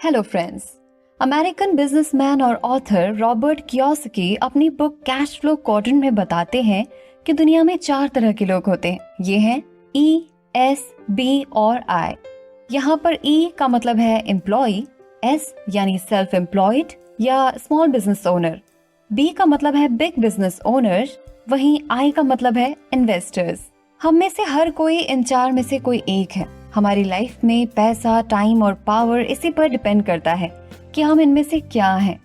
Hello friends. American businessman और author Robert Kiyosaki अपनी book cash flow quadrant में बताते हैं कि दुनिया में 4 तरह के लोग होते हैं। ये हैं ई, एस, बी और आई। यहाँ पर ई का मतलब है एम्प्लॉय, एस यानी सेल्फ एम्प्लॉयड या स्मॉल बिजनेस ओनर, बी का मतलब है बिग बिजनेस ओनर, वहीं आई का मतलब है इन्वेस्टर्स। हम में से हर कोई इन 4 में से कोई एक है। हमारी लाइफ में पैसा, टाइम और पावर इसी पर डिपेंड करता है कि हम इनमें से क्या हैं।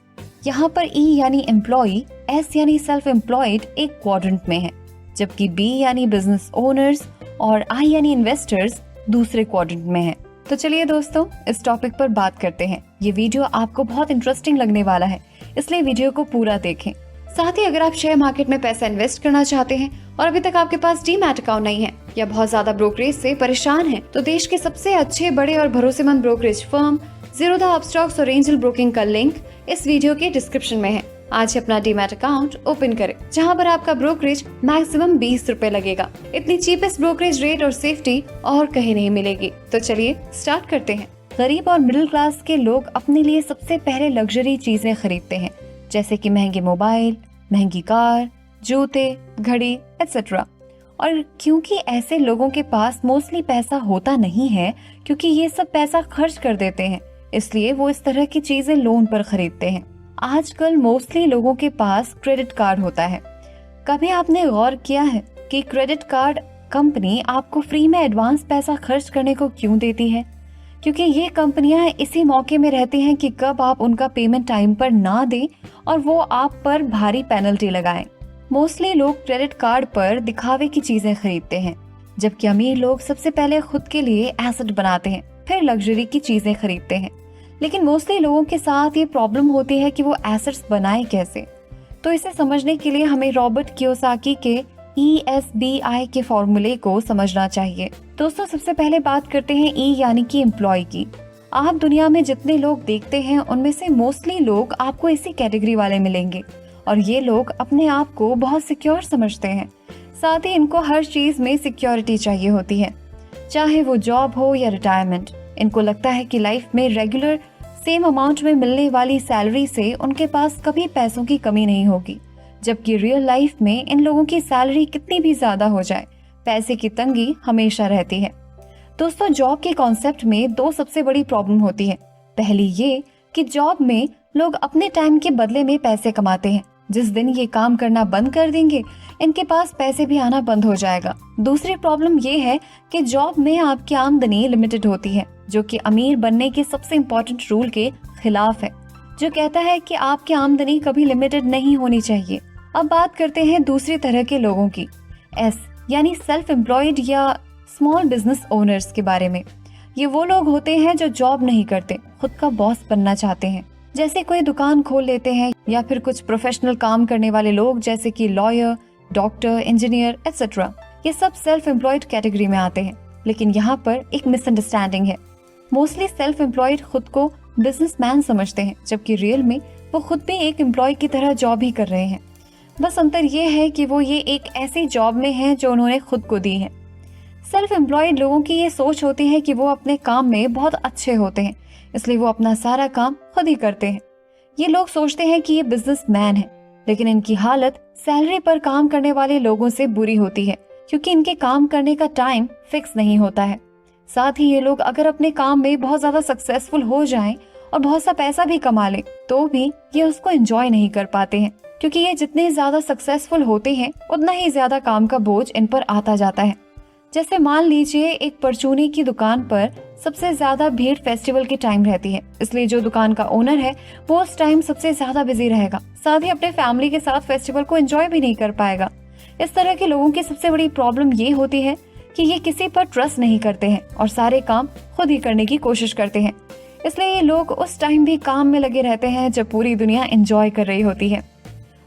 यहाँ पर ई यानी एम्प्लॉय, एस यानी सेल्फ एम्प्लॉयड एक क्वाड्रेंट में है, जबकि बी यानी बिजनेस ओनर्स और आई यानी इन्वेस्टर्स दूसरे क्वाड्रेंट में है। तो चलिए दोस्तों, इस टॉपिक पर बात करते हैं। ये वीडियो आपको बहुत इंटरेस्टिंग लगने वाला है, इसलिए वीडियो को पूरा देखें। साथ ही अगर आप शेयर मार्केट में पैसा इन्वेस्ट करना चाहते हैं और अभी तक आपके पास डीमैट अकाउंट नहीं है या बहुत ज्यादा ब्रोकरेज से परेशान हैं, तो देश के सबसे अच्छे, बड़े और भरोसेमंद ब्रोकरेज फर्म ज़ीरोधा अपस्टॉक्स और एंजल ब्रोकिंग का लिंक इस वीडियो के डिस्क्रिप्शन में है। आज ही अपना डीमैट अकाउंट ओपन करें, जहां पर आपका ब्रोकरेज मैक्सिमम 20 रुपए लगेगा। इतनी चीपेस्ट ब्रोकरेज रेट और सेफ्टी और कहीं नहीं मिलेगी। तो चलिए स्टार्ट करते हैं। गरीब और मिडिल क्लास के लोग अपने लिए सबसे पहले लग्जरी चीजें खरीदते हैं, जैसे कि महंगे मोबाइल, महंगी कार, जूते, घड़ी एटसेट्रा। और क्योंकि ऐसे लोगों के पास मोस्टली पैसा होता नहीं है, क्योंकि ये सब पैसा खर्च कर देते हैं, इसलिए वो इस तरह की चीजें लोन पर खरीदते हैं। आजकल मोस्टली लोगों के पास क्रेडिट कार्ड होता है। कभी आपने गौर किया है कि क्रेडिट कार्ड कंपनी आपको फ्री में एडवांस पैसा खर्च करने को क्यों देती है? क्योंकि ये कंपनियां इसी मौके में रहती हैं कि कब आप उनका पेमेंट टाइम पर ना दें और वो आप पर भारी पेनल्टी लगाएं। मोस्टली लोग क्रेडिट कार्ड पर दिखावे की चीजें खरीदते हैं, जबकि अमीर लोग सबसे पहले खुद के लिए एसेट बनाते हैं, फिर लग्जरी की चीजें खरीदते हैं। लेकिन मोस्टली लोगों के साथ ये प्रॉब्लम होती है कि वो एसेट्स बनाए कैसे। तो इसे समझने के लिए हमें रॉबर्ट कियोसाकी के ESBI के फॉर्मूले को समझना चाहिए। दोस्तों, सबसे पहले बात करते हैं ई यानी कि एम्प्लॉय की। आप दुनिया में जितने लोग देखते हैं, उनमें से मोस्टली लोग आपको इसी कैटेगरी वाले मिलेंगे, और ये लोग अपने आप को बहुत सिक्योर समझते हैं। साथ ही इनको हर चीज में सिक्योरिटी चाहिए होती है, चाहे वो जॉब हो या रिटायरमेंट। इनको लगता है कि लाइफ में रेगुलर सेम अमाउंट में मिलने वाली सैलरी से उनके पास कभी पैसों की कमी नहीं होगी, जबकि रियल लाइफ में इन लोगों की सैलरी कितनी भी ज्यादा हो जाए, पैसे की तंगी हमेशा रहती है। दोस्तों, जॉब के कॉन्सेप्ट में 2 सबसे बड़ी प्रॉब्लम होती है। पहली ये कि जॉब में लोग अपने टाइम के बदले में पैसे कमाते हैं। जिस दिन ये काम करना बंद कर देंगे, इनके पास पैसे भी आना बंद हो जाएगा। दूसरी प्रॉब्लम ये है कि जॉब में आपकी आमदनी लिमिटेड होती है, जो कि अमीर बनने के सबसे इम्पोर्टेंट रूल के खिलाफ है, जो कहता है कि आपकी आमदनी कभी लिमिटेड नहीं होनी चाहिए। अब बात करते हैं दूसरी तरह के लोगों की, एस यानी सेल्फ एम्प्लॉयड या स्मॉल बिजनेस ओनर्स के बारे में। ये वो लोग होते हैं जो जॉब नहीं करते, खुद का बॉस बनना चाहते हैं, जैसे कोई दुकान खोल लेते हैं, या फिर कुछ प्रोफेशनल काम करने वाले लोग जैसे कि लॉयर, डॉक्टर, इंजीनियर एटसेट्रा। ये सब सेल्फ एम्प्लॉयड कैटेगरी में आते हैं। लेकिन यहाँ पर एक मिसअंडरस्टैंडिंग है। मोस्टली सेल्फ एम्प्लॉयड खुद को बिजनेसमैन समझते हैं, जबकि रियल में वो खुद भी एक एम्प्लॉय की तरह जॉब ही कर रहे हैं। बस अंतर ये है कि वो ये एक ऐसी जॉब में है जो उन्होंने खुद को दी है। सेल्फ एम्प्लॉयड लोगों की ये सोच होती है कि वो अपने काम में बहुत अच्छे होते हैं, इसलिए वो अपना सारा काम खुद ही करते हैं। ये लोग सोचते हैं कि ये बिजनेसमैन है, लेकिन इनकी हालत सैलरी पर काम करने वाले लोगों से बुरी होती है, क्योंकि इनके काम करने का टाइम फिक्स नहीं होता है। साथ ही ये लोग अगर अपने काम में बहुत ज्यादा सक्सेसफुल हो जाएं और बहुत सा पैसा भी कमा लें, तो भी ये उसको एंजॉय नहीं कर पाते हैं, क्योंकि ये जितने ज्यादा सक्सेसफुल होते हैं, उतना ही ज्यादा काम का बोझ इन पर आता जाता है। जैसे मान लीजिए एक परचूनी की दुकान पर सबसे ज्यादा भीड़ फेस्टिवल के टाइम रहती है, इसलिए जो दुकान का ओनर है वो उस टाइम सबसे ज्यादा बिजी रहेगा, साथ ही अपने फैमिली के साथ फेस्टिवल को एंजॉय भी नहीं कर पाएगा। इस तरह के लोगों की सबसे बड़ी प्रॉब्लम ये होती है कि ये किसी पर ट्रस्ट नहीं करते हैं और सारे काम खुद ही करने की कोशिश करते हैं। इसलिए ये लोग उस टाइम भी काम में लगे रहते हैं जब पूरी दुनिया एंजॉय कर रही होती है।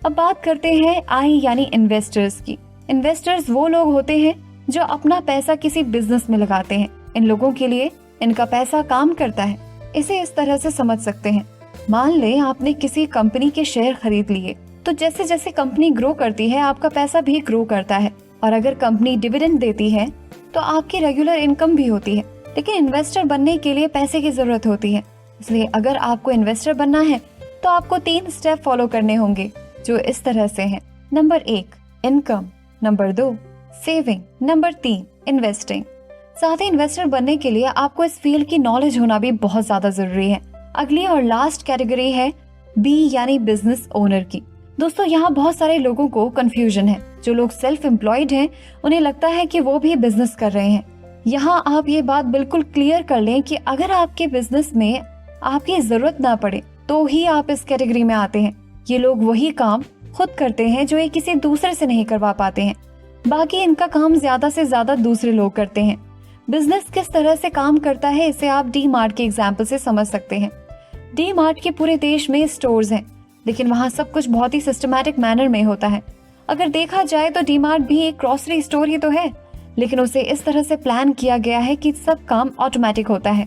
अब बात करते हैं आई यानी इन्वेस्टर्स की। इन्वेस्टर्स वो लोग होते हैं जो अपना पैसा किसी बिजनेस में लगाते हैं। इन लोगों के लिए इनका पैसा काम करता है। इसे इस तरह से समझ सकते हैं, मान लें आपने किसी कंपनी के शेयर खरीद लिए, तो जैसे जैसे कंपनी ग्रो करती है, आपका पैसा भी ग्रो करता है। और अगर कंपनी डिविडेंड देती है तो आपकी रेगुलर इनकम भी होती है। लेकिन इन्वेस्टर बनने के लिए पैसे की जरूरत होती है, इसलिए अगर आपको इन्वेस्टर बनना है तो आपको 3 स्टेप फॉलो करने होंगे जो इस तरह से हैं। Number 1 income, number 2 saving, number 3 investing. साथ ही इन्वेस्टर बनने के लिए आपको इस फील्ड की नॉलेज होना भी बहुत ज्यादा जरूरी है। अगली और लास्ट कैटेगरी है बी यानी बिजनेस ओनर की। दोस्तों यहाँ बहुत सारे लोगों को कंफ्यूजन है। जो लोग सेल्फ एम्प्लॉयड हैं उन्हें लगता है कि वो भी बिजनेस कर रहे हैं। यहाँ आप ये बात बिल्कुल क्लियर कर लें कि अगर आपके बिजनेस में आपकी जरूरत ना पड़े तो ही आप इस कैटेगरी में आते हैं। ये लोग वही काम खुद करते हैं जो ये किसी दूसरे से नहीं करवा पाते हैं। बाकी इनका काम ज्यादा से ज्यादा दूसरे लोग करते हैं। बिजनेस किस तरह से काम करता है इसे आप डी मार्ट के एग्जाम्पल से समझ सकते हैं। डी मार्ट के पूरे देश में स्टोर्स हैं, लेकिन वहाँ सब कुछ बहुत ही सिस्टमैटिक मैनर में होता है। अगर देखा जाए तो डी मार्ट भी एक ग्रोसरी स्टोर ही तो है, लेकिन उसे इस तरह से प्लान किया गया है कि सब काम ऑटोमेटिक होता है।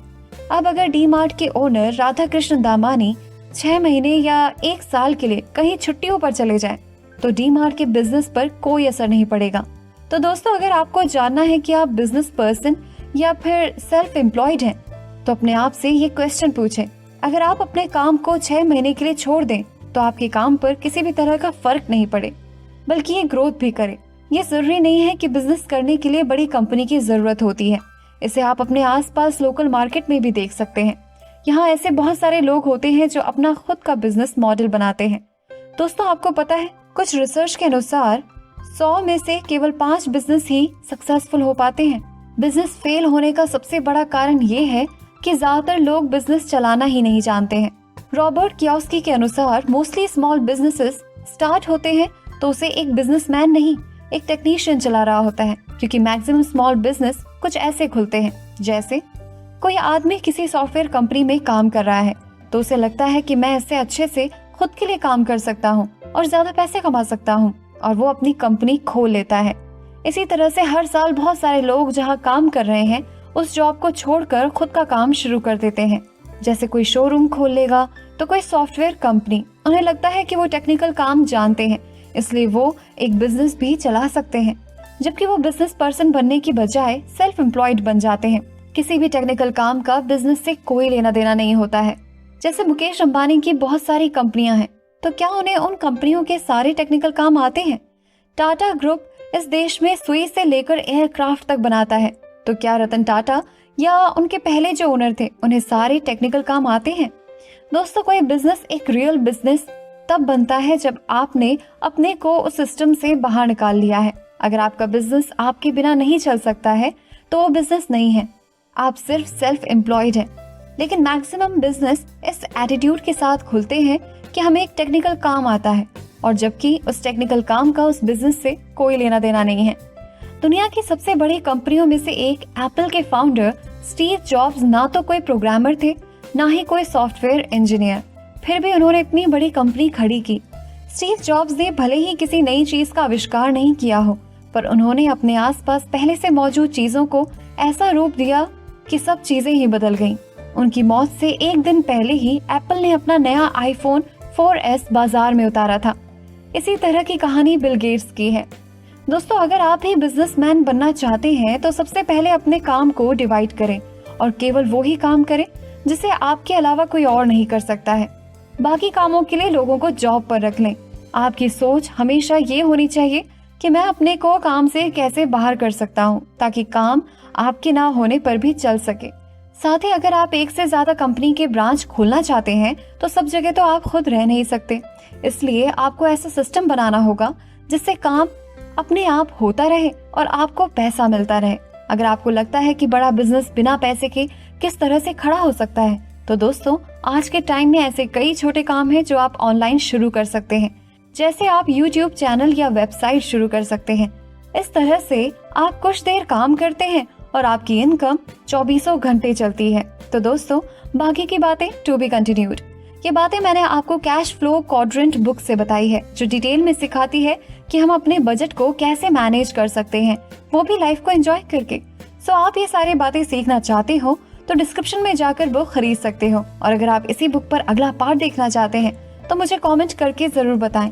अब अगर डी मार्ट के ओनर राधा कृष्ण दामानी 6 महीने या 1 साल के लिए कहीं छुट्टियों पर चले जाएं, तो डी मार्ट के बिजनेस पर कोई असर नहीं पड़ेगा। तो दोस्तों अगर आपको जानना है कि आप बिजनेस पर्सन या फिर सेल्फ एम्प्लॉयड हैं, तो अपने आप से ये क्वेश्चन पूछें। अगर आप अपने काम को 6 महीने के लिए छोड़ दें तो आपके काम पर किसी भी तरह का फर्क नहीं पड़े, बल्कि ये ग्रोथ भी करे। ये जरूरी नहीं है कि बिजनेस करने के लिए बड़ी कंपनी की जरूरत होती है। इसे आप अपने आसपास लोकल मार्केट में भी देख सकते हैं। यहाँ ऐसे बहुत सारे लोग होते हैं जो अपना खुद का बिजनेस मॉडल बनाते हैं। दोस्तों आपको पता है कुछ रिसर्च के अनुसार 100 में से केवल 5 बिजनेस ही सक्सेसफुल हो पाते हैं। बिजनेस फेल होने का सबसे बड़ा कारण ये है कि ज्यादातर लोग बिजनेस चलाना ही नहीं जानते हैं। रॉबर्ट कियोस्की के अनुसार मोस्टली स्मॉल बिजनेसेस स्टार्ट होते हैं तो उसे एक बिजनेसमैन नहीं एक टेक्नीशियन चला रहा होता है, क्योंकि मैक्सिमम स्मॉल बिजनेस कुछ ऐसे खुलते हैं जैसे कोई आदमी किसी सॉफ्टवेयर कंपनी में काम कर रहा है तो उसे लगता है कि मैं इससे अच्छे से खुद के लिए काम कर सकता हूँ और ज्यादा पैसे कमा सकता हूँ, और वो अपनी कंपनी खोल लेता है। इसी तरह से हर साल बहुत सारे लोग जहाँ काम कर रहे हैं उस जॉब को छोड़कर खुद का काम शुरू कर देते हैं। जैसे कोई शोरूम खोल लेगा तो कोई सॉफ्टवेयर कंपनी। उन्हें लगता है कि वो टेक्निकल काम जानते हैं, इसलिए वो एक बिजनेस भी चला सकते हैं, जबकि वो बिजनेस पर्सन बनने की बजाय सेल्फ एम्प्लॉयड बन जाते हैं। किसी भी टेक्निकल काम का बिजनेस से कोई लेना देना नहीं होता है। जैसे मुकेश अंबानी की बहुत सारी कंपनियां हैं, तो क्या उन्हें उन कंपनियों के सारे टेक्निकल काम आते हैं? टाटा ग्रुप इस देश में सुई से लेकर एयरक्राफ्ट तक बनाता है, तो क्या रतन टाटा या उनके पहले जो ओनर थे उन्हें सारे टेक्निकल काम आते हैं? दोस्तों कोई बिजनेस एक रियल बिजनेस तब बनता है जब आपने अपने को उस सिस्टम से बाहर निकाल लिया है। अगर आपका बिजनेस आपके बिना नहीं चल सकता है तो वो बिजनेस नहीं है, आप सिर्फ सेल्फ एम्प्लॉयड हैं। लेकिन मैक्सिमम बिजनेस इस एटीट्यूड के साथ खुलते हैं कि हमें एक टेक्निकल काम आता है, और जबकि उस टेक्निकल काम का उस बिजनेस से कोई लेना देना नहीं है। दुनिया की सबसे बड़ी कंपनियों में से एक एप्पल के फाउंडर स्टीव जॉब्स ना तो कोई प्रोग्रामर थे ना ही कोई सॉफ्टवेयर इंजीनियर, फिर भी उन्होंने इतनी बड़ी कंपनी खड़ी की। स्टीव जॉब्स ने भले ही किसी नई चीज का आविष्कार नहीं किया हो, पर उन्होंने अपने आसपास पहले से मौजूद चीजों को ऐसा रूप दिया कि सब चीजें ही बदल गईं। उनकी मौत से एक दिन पहले ही एप्पल ने अपना नया आईफोन 4S बाजार में उतारा था। इसी तरह की कहानी बिल गेट्स की है। दोस्तों अगर आप भी बिजनेसमैन बनना चाहते हैं तो सबसे पहले अपने काम को डिवाइड करें और केवल वो ही काम करें जिसे आपके अलावा कोई और नहीं कर सकता है। बाकी कामों के लिए लोगों को जॉब पर रख लें। आपकी सोच हमेशा ये होनी चाहिए कि मैं अपने को काम से कैसे बाहर कर सकता हूँ, ताकि काम आपके ना होने पर भी चल सके। साथ ही अगर आप एक से ज्यादा कंपनी के ब्रांच खोलना चाहते हैं तो सब जगह तो आप खुद रह नहीं सकते, इसलिए आपको ऐसा सिस्टम बनाना होगा जिससे काम अपने आप होता रहे और आपको पैसा मिलता रहे। अगर आपको लगता है कि बड़ा बिजनेस बिना पैसे के किस तरह से खड़ा हो सकता है, तो दोस्तों आज के टाइम में ऐसे कई छोटे काम हैं जो आप ऑनलाइन शुरू कर सकते हैं। जैसे आप YouTube चैनल या वेबसाइट शुरू कर सकते हैं। इस तरह से आप कुछ देर काम करते हैं और आपकी इनकम 24 घंटे चलती है। तो दोस्तों बाकी की बातें टू बी कंटिन्यूड। ये बातें मैंने आपको कैश फ्लो क्वाड्रेंट बुक से बताई है, जो डिटेल में सिखाती है कि हम अपने बजट को कैसे मैनेज कर सकते हैं, वो भी लाइफ को एंजॉय करके। सो आप ये सारी बातें सीखना चाहते हो तो डिस्क्रिप्शन में जाकर बुक खरीद सकते हो, और अगर आप इसी बुक पर अगला पार्ट देखना चाहते हैं तो मुझे कमेंट करके जरूर बताएं।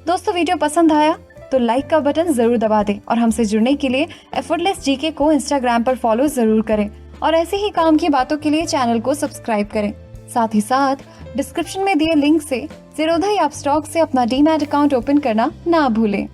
दोस्तों वीडियो पसंद आया तो लाइक का बटन जरूर दबा दें, और हमसे जुड़ने के लिए एफर्टलेस जीके को इंस्टाग्राम पर फॉलो जरूर करें, और ऐसे ही काम की बातों के लिए चैनल को सब्सक्राइब करें। साथ ही साथ डिस्क्रिप्शन में दिए लिंक से ज़ीरोधा ऐप स्टॉक से अपना डीमैट अकाउंट ओपन करना ना भूलें।